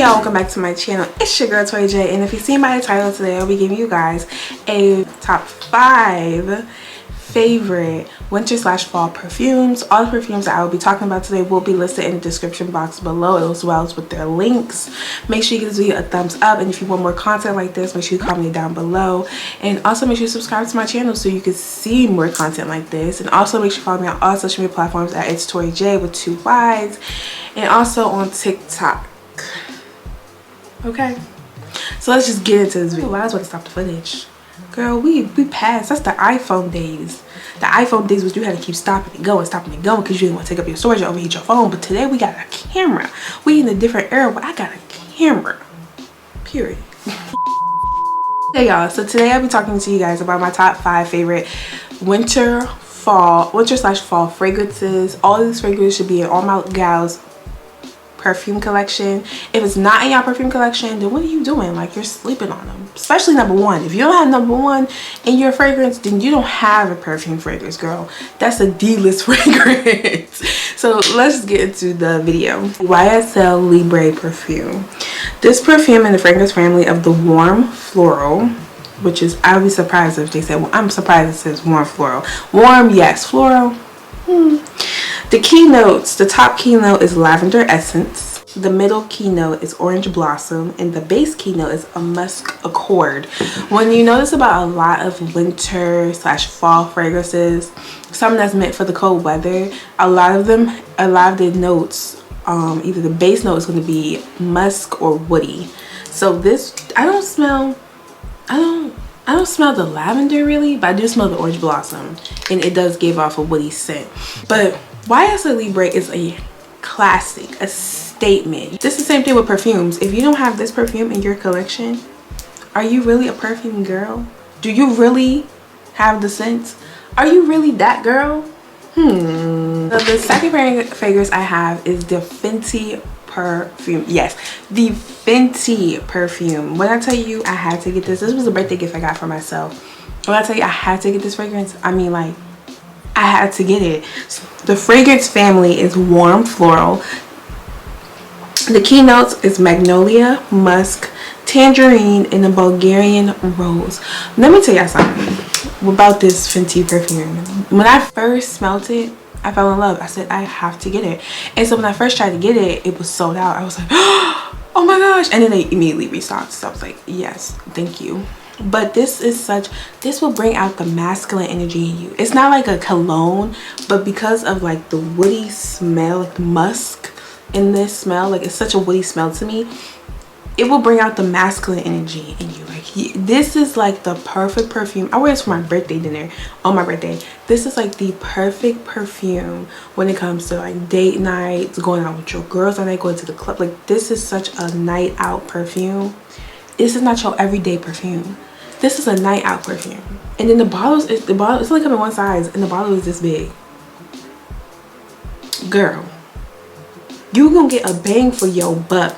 y'all, welcome back to my channel. It's your girl Torri, and if you see by the title today, I'll be giving you guys a top 5 favorite winter/fall perfumes. All the perfumes that I will be talking about today will be listed in the description box below, as well as with their links. Make sure you give this video a thumbs up, and if you want more content like this, make sure you comment down below, and also make sure you subscribe to my channel so you can see more content like this. And also make sure you follow me on all social media platforms at itstorrijayy with 2 Y's, and also on TikTok. Okay, so let's just get into this video. I was about to stop the footage. Girl, we passed. That's the iPhone days. The iPhone days was you had to keep stopping and going because you didn't want to take up your storage or overheat your phone. But today we got a camera. We in a different era, but I got a camera. Period. Hey y'all, so today I'll be talking to you guys about my top 5 favorite winter/fall fragrances. All of these fragrances should be in all my gals' perfume collection. If it's not in your perfume collection, then what are you doing? Like, you're sleeping on them. Especially number 1. If you don't have number 1 in your fragrance, then you don't have a perfume fragrance, girl. That's a D-list fragrance. So let's get into the video. YSL Libre perfume. This perfume in the fragrance family of the warm floral, which is, I would be surprised if they said, well, I'm surprised it says warm floral. Warm, yes. Floral, The keynotes, the top keynote is lavender essence, the middle keynote is orange blossom, and the base keynote is a musk accord. When you notice about a lot of winter/fall fragrances, some that's meant for the cold weather, a lot of the notes, either the base note is going to be musk or woody. So this, I don't smell the lavender really, but I do smell the orange blossom, and it does give off a woody scent. But YSL Libre is a classic, a statement. This is the same thing with perfumes. If you don't have this perfume in your collection, are you really a perfume girl? Do you really have the scent? Are you really that girl? So the second fragrance I have is the Fenty Perfume. Yes, the Fenty Perfume. When I tell you I had to get this was a birthday gift I got for myself. When I tell you I had to get this fragrance, I mean, like, I had to get it. The fragrance family is warm floral. The keynotes is magnolia, musk, tangerine, and a Bulgarian rose. Let me tell y'all something about this Fenty perfume. When I first smelled it, I fell in love. I said I have to get it. And so when I first tried to get it, it was sold out. I was like, oh my gosh. And then they immediately restocked. So I was like, yes, thank you. But this will bring out the masculine energy in you. It's not like a cologne, but because of like the woody smell, like the musk in this smell, like it's such a woody smell to me, it will bring out the masculine energy in you. Like, this is like the perfect perfume. I wear this for my birthday dinner on my birthday. This is like the perfect perfume when it comes to like date nights, going out with your girls on night, going to the club. Like, this is such a night out perfume. This is not your everyday perfume. This is a night out perfume. And then the bottle it's only coming one size, and the bottle is this big. Girl, you gonna get a bang for your buck.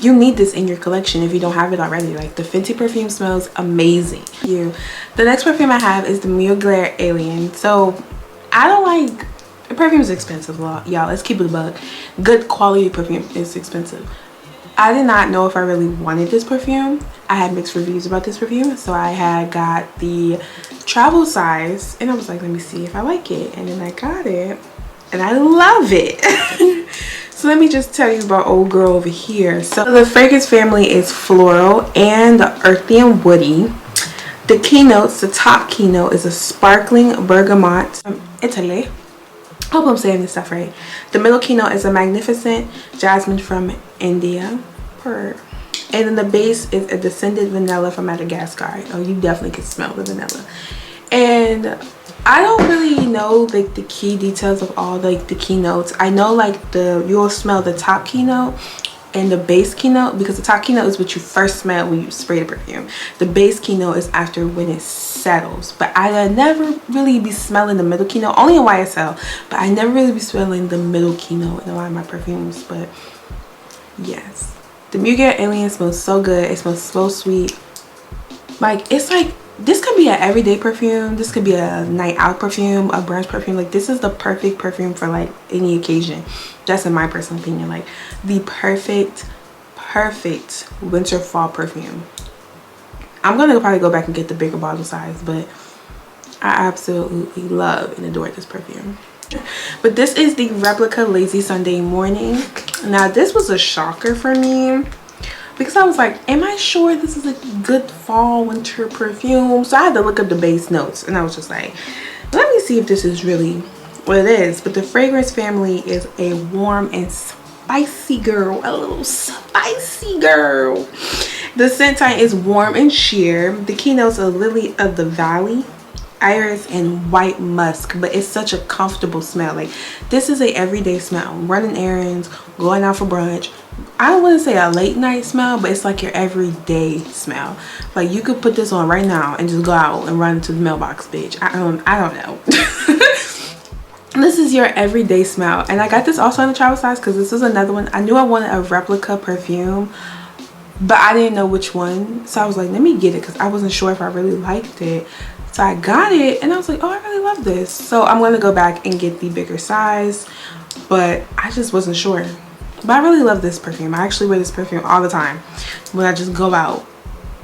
You need this in your collection if you don't have it already. Like, the Fenty perfume smells amazing. The next perfume I have is the Mugler Alien. So I don't like, perfume is expensive, y'all. Let's keep it a buck. Good quality perfume is expensive. I did not know if I really wanted this perfume. I had mixed reviews about this perfume, so I had got the travel size, and I was like, let me see if I like it. And then I got it, and I love it. So let me just tell you about old girl over here. So the fragrance family is floral and earthy and woody. The keynotes, the top keynote is a sparkling bergamot from Italy. I hope I'm saying this stuff right. The middle keynote is a magnificent jasmine from India. And then the base is a descended vanilla from Madagascar. Oh, you definitely can smell the vanilla. And I don't really know like the key details of all like the keynotes. I know like you'll smell the top keynote and the base keynote, because the top keynote is what you first smell when you spray the perfume. The base keynote is after when it settles. But I never really be smelling the middle keynote, only in YSL, but I never really be smelling the middle keynote in a lot of my perfumes. But yes, the Mugler Alien smells so good. It smells so sweet. Like, it's like, this could be an everyday perfume, this could be a night out perfume, a brunch perfume. Like, this is the perfect perfume for like any occasion. That's in my personal opinion, like the perfect perfect winter fall perfume. I'm gonna probably go back and get the bigger bottle size, but I absolutely love and adore this perfume. But this is the Replica Lazy Sunday Morning. Now this was a shocker for me because I was like, am I sure this is a good fall winter perfume? So I had to look up the base notes, and I was just like, let me see if this is really what it is. But the fragrance family is a warm and spicy girl, a little spicy girl. The scent type is warm and sheer. The keynotes are lily of the valley, iris, and white musk, but it's such a comfortable smell. Like, this is a everyday smell. Running errands, going out for brunch. I don't want to say a late night smell, but it's like your everyday smell. Like, you could put this on right now and just go out and run to the mailbox, bitch. I don't know. This is your everyday smell. And I got this also in the travel size because this is another one. I knew I wanted a Replica perfume, but I didn't know which one. So I was like, let me get it because I wasn't sure if I really liked it. So I got it and I was like, oh, I really love this. So I'm going to go back and get the bigger size, but I just wasn't sure. But I really love this perfume. I actually wear this perfume all the time when I just go out,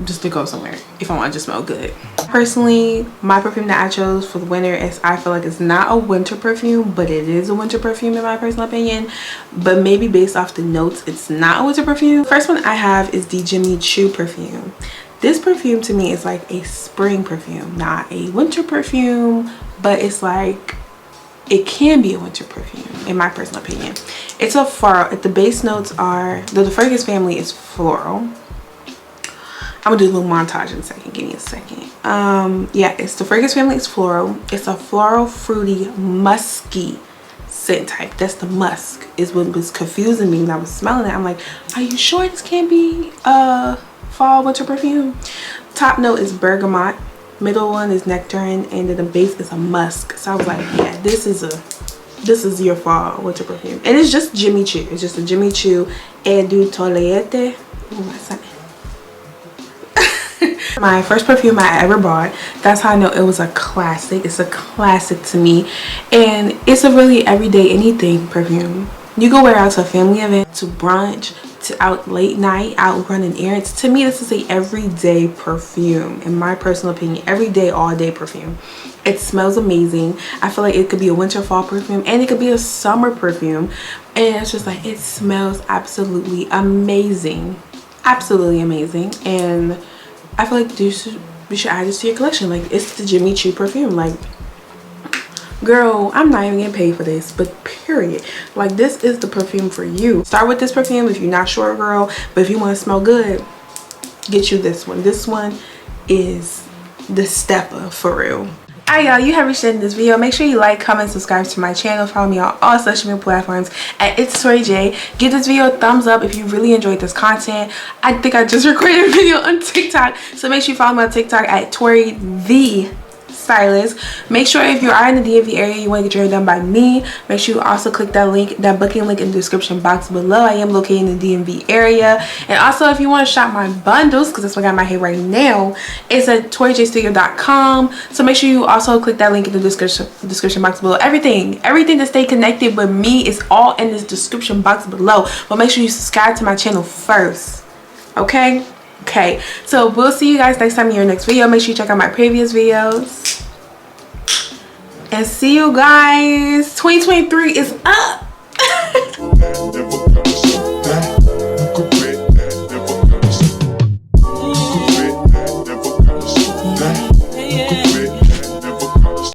just to go somewhere, if I want to just smell good. Personally, my perfume that I chose for the winter is, I feel like it's not a winter perfume, but it is a winter perfume in my personal opinion. But maybe based off the notes, it's not a winter perfume. The first one I have is the Choo perfume. This perfume to me is like a spring perfume, not a winter perfume, but it's like, it can be a winter perfume in my personal opinion. It's a floral. The base notes are, the fragrance family is floral. I'm gonna do a little montage in a second. Give me a second. Yeah, it's the fragrance family is floral. It's a floral, fruity, musky scent type. That's the musk is what was confusing me when I was smelling it. I'm like, are you sure this can't be fall winter perfume? Top note is bergamot, middle one is nectarine, and then the base is a musk. So I was like, yeah, this is your fall winter perfume. And it's just Choo. It's just a Choo Edu Toilette. My first perfume I ever bought. That's how I know it was a classic. It's a classic to me, and it's a really everyday anything perfume. You go wear out to a family event, to brunch, to out late night, out running errands. To me, this is a everyday perfume, in my personal opinion. Everyday, all day perfume. It smells amazing. I feel like it could be a winter fall perfume, and it could be a summer perfume, and it's just like, it smells absolutely amazing, absolutely amazing. And I feel like you should add this to your collection. Like, it's the Choo perfume. Like, girl, I'm not even getting paid for this, but period. Like, this is the perfume for you. Start with this perfume if you're not sure, girl, but if you want to smell good, get you this one. This one is the stepper for real. Alright, y'all, you have reached the end of this video. Make sure you like, comment, subscribe to my channel. Follow me on all social media platforms at itstorrijayy. Give this video a thumbs up if you really enjoyed this content. I think I just recorded a video on TikTok, so make sure you follow me on TikTok at Torri the Stylist. Make sure if you are in the DMV area, you want to get your hair done by me, make sure you also click that link, that booking link in the description box below. I am located in the DMV area. And also, if you want to shop my bundles, because that's what I got my hair right now, it's at torrijaystudio.com. So make sure you also click that link in the description box below. Everything to stay connected with me is all in this description box below. But make sure you subscribe to my channel first. Okay, so we'll see you guys next time in your next video. Make sure you check out my previous videos, and see you guys. 2023 is up.